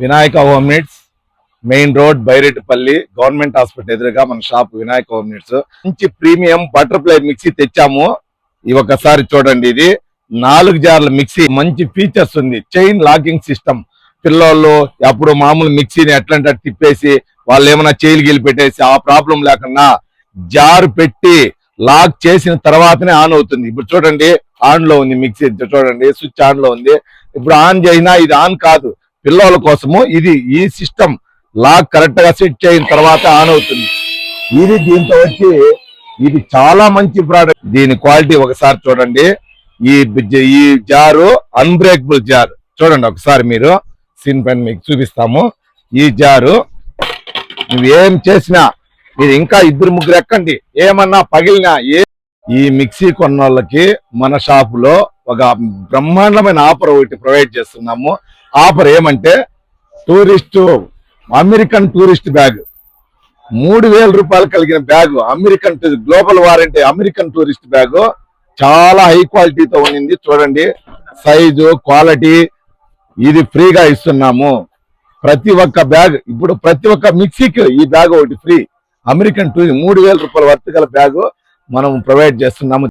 Vinayaka home needs, main road, Byreddipalli, government hospital ఎదురుగా మన shop Vinayaka home needs. మంచి ప్రీమియం బటర్ఫ్లై మిక్సీ తెచ్చాము. ఈ ఒకసారి చూడండి, ఇది 4 జార్ల మిక్సీ, మంచి ఫీచర్స్ ఉంది. Chain locking system. పిల్లోళ్ళు అప్పుడు మామూలు మిక్సీని ఎట్లంటే తిప్పేసి వాళ్ళు ఏమైనా చేయిలు గీలు పెట్టేసి ఆ ప్రాబ్లం లేకుండా జారు పెట్టి లాక్ చేసిన తర్వాతనే ఆన్ అవుతుంది. ఇప్పుడు చూడండి, ఆన్ లో ఉంది మిక్సీ, చూడండి స్విచ్ ఆన్ లో ఉంది. ఇప్పుడు ఆన్ చేసినా ఇది ఆన్ కాదు. పిల్లల కోసము ఇది ఈ సిస్టమ్ లాక్ కరెక్ట్ గా సెట్ చేయిన తర్వాత ఆన్ అవుతుంది. ఇది దీంతో వచ్చి ఇది చాలా మంచి ప్రోడక్ట్. దీని క్వాలిటీ ఒకసారి చూడండి. ఈ జారు అన్బ్రేకబుల్ జార్. చూడండి ఒకసారి, మీరు సీన్ పైన మీకు చూపిస్తాము. ఈ జారు నువ్వు ఏం చేసినా, మీరు ఇంకా 2-3 ఎక్కండి, ఏమన్నా పగిలినా ఈ మిక్సీ కొన్న వాళ్ళకి మన షాపులో ఒక బ్రహ్మాండమైన ఆఫర్ ఒకటి ప్రొవైడ్ చేస్తున్నాము. ఆఫర్ ఏమంటే, అమెరికన్ టూరిస్ట్ బ్యాగ్ 3000 రూపాయలు కలిగిన bag, American global warranty American tourist bag చాలా హై క్వాలిటీతో ఉంది. చూడండి సైజు, క్వాలిటీ, ఇది ఫ్రీగా ఇస్తున్నాము. ప్రతి ఒక్క బ్యాగ్, ఇప్పుడు ప్రతి ఒక్క మిక్సీకి ఈ బ్యాగ్ ఒకటి ఫ్రీ. అమెరికన్ 3000 రూపాయల వర్త్ గల బ్యాగ్ మనం ప్రొవైడ్ చేస్తున్నాము.